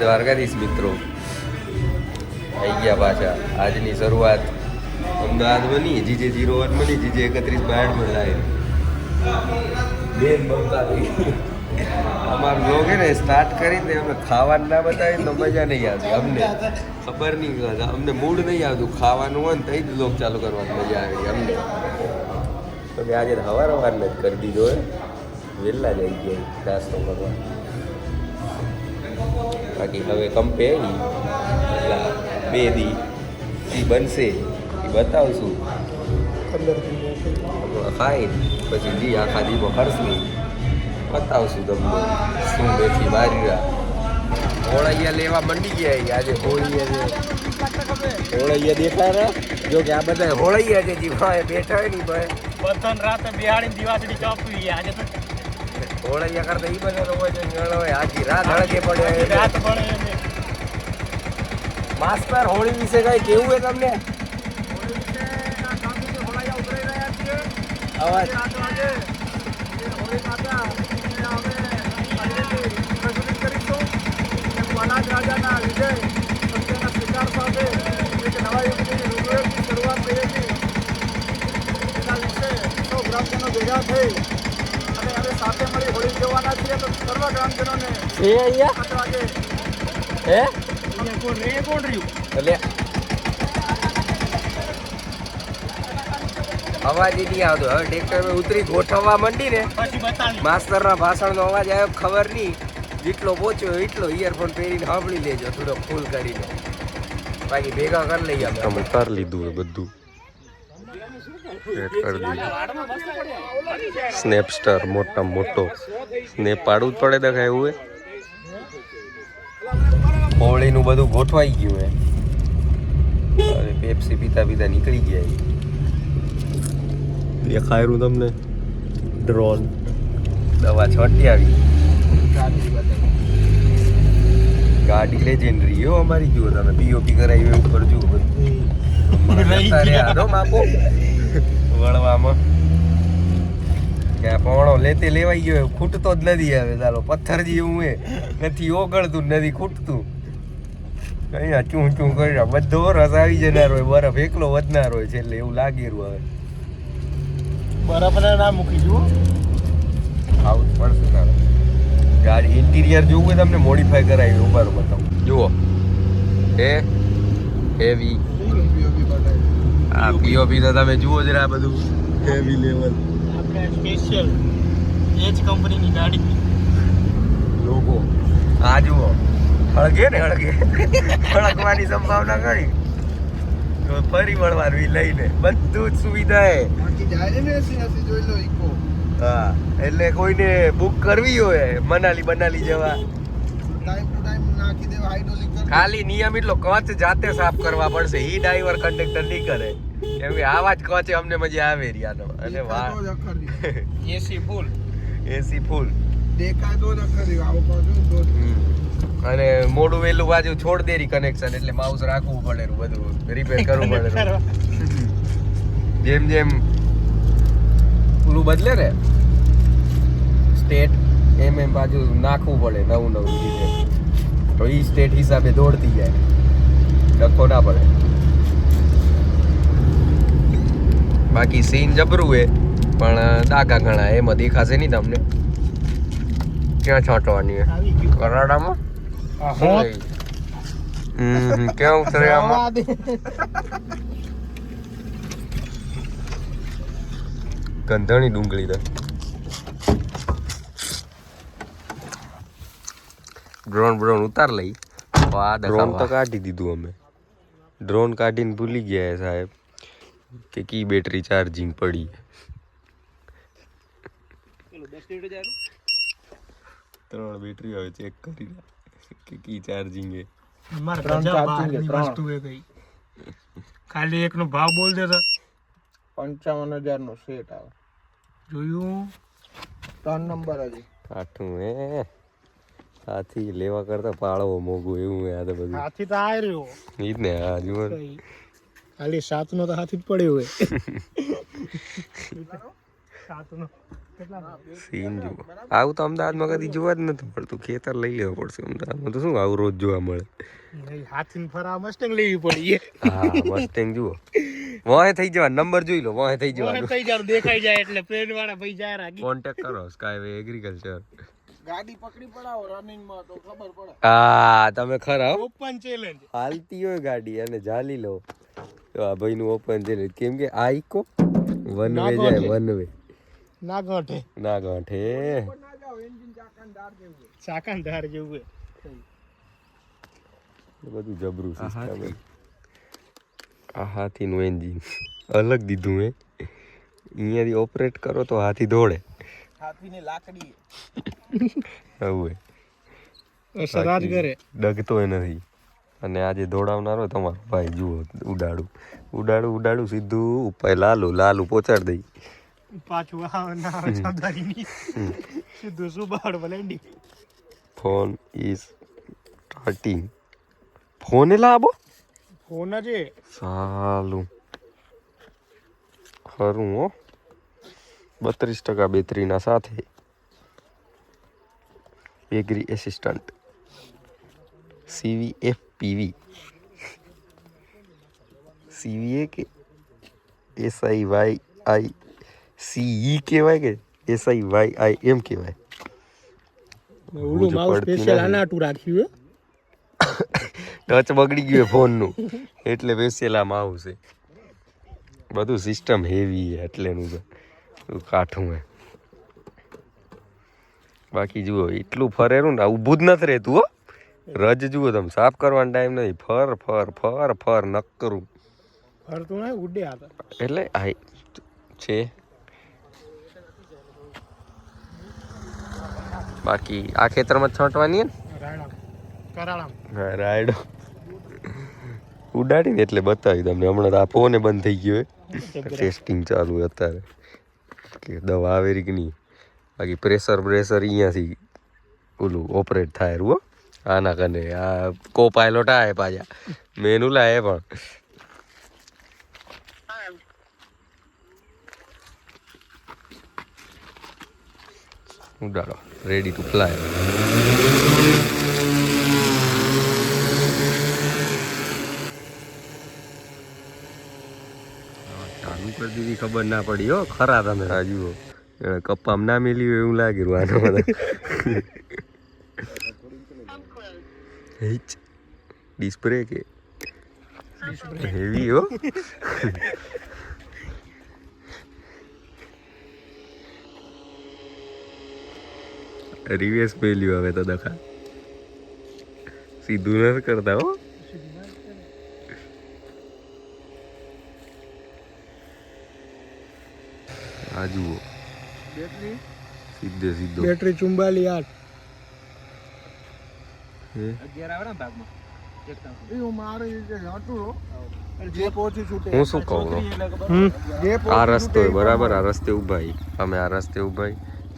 દ્વારકાધીશ મિત્રો આવી ગયા પાછા. આજની શરૂઆત અમદાવાદ બની, જીજે 01 બની, જીજે 31 બનાવી બેન બંગાળી. અમારું લોક હે ને સ્ટાર્ટ કરીને અમે ખાવાનું ના બતાવી તો મજા નહીં આવતી. અમને ખબર નહીં, અમને મૂડ નહીં આવતું ખાવાનું હોય ને તઈ જ લોક ચાલુ કરવાની મજા આવી અમને. તો મેં આજે હવાર જ કરી દીધો હે, વહેલા જ આવી ગયા નાસ્તો કરવા. બાકી હવે કંપે એટલે 2 દી એ બનશે એ બતાવશું. ખાઈ પછી જી આખા દીપો ખર્ચની બતાવશું તમને શું બેઠી બારી. હોળૈયા લેવા મંડી ગયા આજે. હોળૈયા દેખાય જો કે આ બધા હોળૈયા છે જીવા બેઠા હોય ને ભાઈ બતન રાતે બિહાડી દિવાસડી ચોપવી આજે તો હોળૈયા કરતા ઈ બધો હોય છે નળ હોય આખી રાત હળગે પડે રાત પડે. માસ્ટર હોળી વિશે કઈ કેવું છે તમને? અવાજ રાજાના વિજય સત્યના સ્વીકાર સાથે એક નવા યુગની રૂપરેખની શરૂઆત થઈ હતી. એના વિશે સૌ ગ્રામજનો ભેગા થઈ અને અમે સાથે મળી હોળી જોવાના છીએ. તો સર્વ ગ્રામજનોને એ અહીંયા 8 વાગે હે કોણ રહ્યું એટલે અવાજ નહીં આવતો. હવે ટ્રેક્ટર ઉતરી ગોઠવવા માંડી ને પછી બતાવી માસ્ટરના ભાષણનો અવાજ આવ્યો ખબર નહીં. જેટલો પહોંચ્યો એટલો ઇયરફોન પહેરીને સાંભળી લેજો થોડો ફૂલ કરીને. બાકી ભેગા કરી લઈએ અમે કરી લીધું બધું. સ્નેપસ્ટાર મોટા મોટો સ્નેપ પાડવું જ પડે દેખાય એવું હે. હોળીનું બધું ગોઠવાઈ ગયું હે. અરે પેપ્સી પીતા પીતા નીકળી ગયા. દેખાયું તમને ડ્રોન દવા છોટી આવી. ગાડી લેજેન્ડરી હો અમારી. જુઓ તમે પીઓપી કરાવી ઉપર જુઓ માપો વળવામાં ક્યાં પોણો લેતે લેવાઈ ગયો. ખૂટતો જ નથી આવે. ચાલો પથ્થર જેવું હે, નથી ઓગળતું નથી ખૂટતું. અહીંયા ચૂં ચૂં કરી બધો રસ આવી જનાર હોય. બરફ એકલો વધનાર હોય છે એટલે એવું લાગેલું. હવે બરફને ના મૂકી જુઓ આવું જ પડશે તારે. ગાડી ઇન્ટિરિયર જોવું હોય તમને મોડિફાઈ કરાવી ઉપર બતાવું. જુઓ એ હેવી આ પીઓપી તો તમે જુઓ જરા બધું હેવી લેવલ. આપણે સ્પેશિયલ એજ કંપનીની ગાડી લોગો આ જુઓ હળગે ને હળગે હળગવાની સંભાવના ઘણી. તો ફરી વળવાનું એ લઈને બધું જ સુવિધા હે. હા એટલે કોઈને બુક કરવી હોય મનાલી જવા ખાલી નિયમ એટલો કચ જાતે સાફ કરવા પડશે. ઈ ડ્રાઈવર કંડક્ટર નહીં કરે કેમ કે આવા જ કચે અમને મજા આવે રિયાનો. અને વાહ એસી ફૂલ દેખાય તો અને મોડું વહેલું બાજુ છોડ દેરી કનેક્શન એટલે માઉસ રાખવું પડે બધું રિપેર કરવું પડે. જેમ જેમ પેલું બદલે ને સ્ટેટ એમ બાજુ નાખવું પડે નવું રીતે. તો ઈ સ્ટેટ હિસાબે દોડતી જાય, ડખો ના પડે. બાકી સીન જબરું હે પણ ડાઘા ઘણા એમાં દેખાશે નહીં તમને. ક્યાં છાંટવાની હે કરાડામાં ક્યાં ઉતરે આમાં. ગંધાણી ડુંગળી તો ડ્રોન ઉતાર લઈ. ડ્રોન તો કાઢી દીધું અમે. ડ્રોન કાઢીને ભૂલી ગયા સાહેબ કે કી બેટરી ચાર્જિંગ પડી. 3 બેટરી હવે ચેક કરી કે કી ચાર્જિંગ હે. ખાલી એકનો ભાવ બોલ દે તો 55,000 નો સેટ આવે. જોયું 3 નંબર હજી આઠું હે. હાથી લેવા કરતા પાળવો મોગું એવું હે. આ તો બધું હાથી તો આ રહ્યો ઈ જ ને. આ જુઓ ખાલી 7 નો તો હાથી જ પડ્યો હોય. સાતનો કેટલા સીન જુઓ. આવું તો અમદાવાદમાં કદી જોવા જ નથી પડતું. ખેતર લઈ લેવું પડશે અમદાવાદમાં. તો શું આવું રોજ જોવા મળે? હાથીને ફરા મસ્ટેંગ લેવી પડી હા મસ્ટેંગ જુઓ. વહે થઈ જવા નંબર જોઈ લો. વહે થઈ જવાનું. થઈ જાય દેખાઈ જાય એટલે પ્લેન વાળા ભાઈ જાય રાગી કોન્ટેક્ટ કરો સ્કાયવે એગ્રીકલ્ચર. ગાડી પકડી પડાવો રનિંગ માં તો ખબર પડે. હા તમે ખરા હો. ઓપન ચેલેન્જ હાલતી હોય ગાડી અને જાલી લો તો આ ભાઈનું ઓપન છે. કેમ કે આ ઇકો વન વે જાય વન વે ના ગાંઠે ના ગાંઠે. ના જાવ એન્જિન ચાકાનદાર જેવું છે. ચાકાનદાર જેવું બધું જબરું સિસ્ટમ. આ હાથીનું એન્જિન અલગ દીધું હે. અહીંયાથી ઓપરેટ કરો તો હાથી દોડે. હાથીની લાકડી આવું હે. સરાજ કરે ડગતો નથી. અને આજે દોડાવનારો તમારો ભાઈ જુઓ ઉડાડું ઉડાડું ઉડાડું સીધું ઉપર લાલુ પહોંચાડી દઈ. પાછું ના ચાદારીની સીધું સુબાડ વલેન્ડી. Phone is starting. ફોન એ લાવો ફોન જ સાલું ખરું હો. 32% બેટરીના સાથે એગ્રી એસિસ્ટન્ટ CVFPV CVA કે SIYICE કહેવાય કે SIYIM કહેવાય. ઓલું માઉસ સ્પેશિયલ આનાટું રાખ્યું ટચ બગડી ગયું ફોનનું એટલે સ્પેશિયલ આ માઉસ છે. બધું સિસ્ટમ હેવી છે એટલેનું તો કાઠું હે. બાકી જુઓ એટલું ફરેલું ને ઊભું જ નથી રહેતું હો. રજ જુઓ તમે સાફ કરવાનો ટાઈમ નથી. ફર ફર ફર ફર નક કરું ફરતું ને ઉડે હતા એટલે આ છે. બાકી આ ખેતરમાં છાંટવાની હે ને હા રાયડો ઉડાડીને એટલે બતાવી તમને. હમણાં આ ફોને બંધ થઈ ગયો ટેસ્ટિંગ ચાલુ અત્યારે કે દવા આવેરી કે નહીં. બાકી પ્રેશર અહીંયાથી ઓલું ઓપરેટ થાય રૂ. આના કને આ કો પાયલોટ આવે પાછા મેનુ લાય પણ ઉડાડો રેડી ટુ ફ્લાય. ચાલુ કરી દીધી ખબર ના પડી હો. ખરા તમે આ જુઓ કપ્પામ ના મેલી હોય એવું લાગે આનો બધા. ડિસ્પ્લે કે હેવી હો. રિવેસ મેલ્યું હવે તો દખા સીધું નથી કરતા હો. આ જુઓ બેટરી સીધો બેટરી 44 હું મારે હતું જે પહોંચી છૂટે. હું શું કહું આ રસ્તો બરાબર આ રસ્તે ઉભા અમે આ રસ્તે ઉભા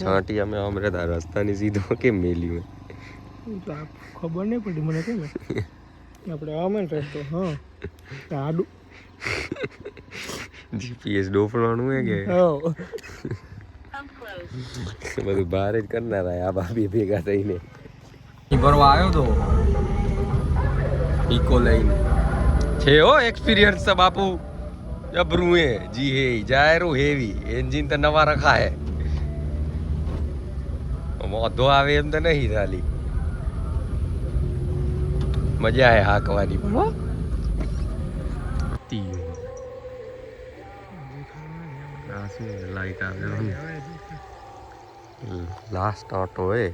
છાંટી અમે અમરેદ આ રસ્તાની સીધો કેમ મેલ્યું ખબર નહીં પડી મને કેમ આપણે આમાં રસ્તો હા આડું જીપીએસ ડોફળવાનું હે કે બધું બહાર જ કરનાર આ ભાભી ભેગા થઈને. ભરવા આવ્યો તો ઇકો લઈને છે હો એક્સપિરિયન્સ તો બાપુ જબરું હે જી હે જાયરું હેવી એન્જિન તો નવા રખા હે. મોઢો આવે એમ તો નહીં ખાલી મજા આવે હાંકવાની પણ હો. લાઈટ આવે લાસ્ટ ઓટો હે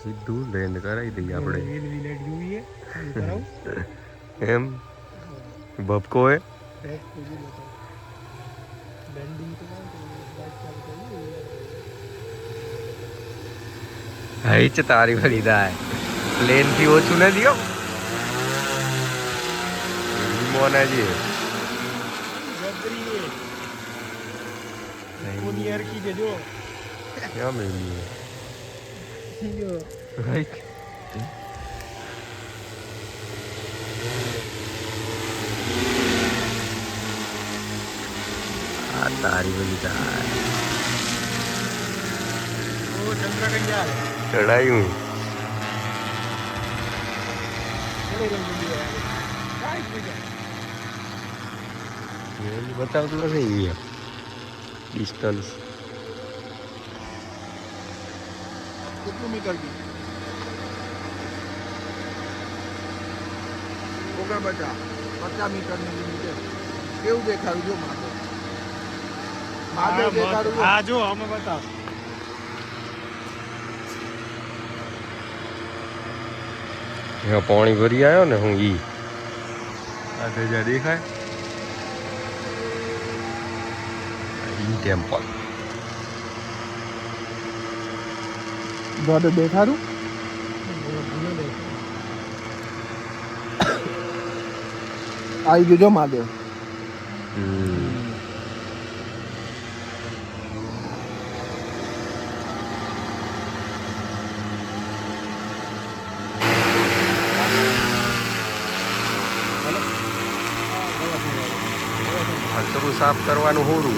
સીધું લેન્ડ કરાવી દઈએ આપણે એમ. ભપકો હે હા છે તારી વળી થાય પ્લેન થી ઓછું ન દિયો મોના જી क्या मेनू है राइट तारी बनी ચડાયું બતાવતું નથી અહીંયા ડિસ્ટન્સ કેટલું મીટર ગયું? 50 મીટરની લિમિટ. કેવું દેખાડું જો મારે દેખાડું આ જો અમે બતાવ એમાં પાણી ભરી આવ્યો ને હું ઈ આ જ્યાં દેખાય ઈ ટેમ્પલ ગોડ દેખાડું. આવી ગયો જો મહાદેવ. થોડું સાફ કરવાનું હોરું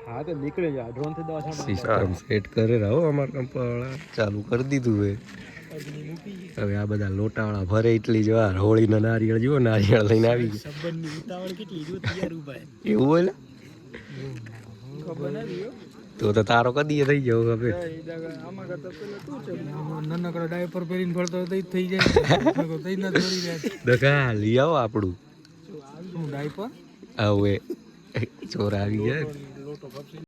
હા તો નીકળી જાય ડ્રોન થી દવા સિસ્ટમ સેટ કરે રહો અમારા કંપાવાળા ચાલુ કરી દીધું હે હવે આ બધા લોટાવાળા ભરે એટલી જ વાર હોળીના નારિયેળ જુઓ નારિયેળ લઈને આવી ગયા સંબંધની ઉતાવળ કેટલી જો તૈયાર ઉભા એવું હોય ને ખબર નથી તો તારો કદી થઈ ગયો હવે આમાં કરતા પેલા તું છે નાનકડો ડાયપર પહેરીને ફરતો તો ઈ થઈ જાય તો ઈ ના દોરી જાય દગા લઈ આવો આપણું ડાયપર હવે ચોર આવી ગયા લોટો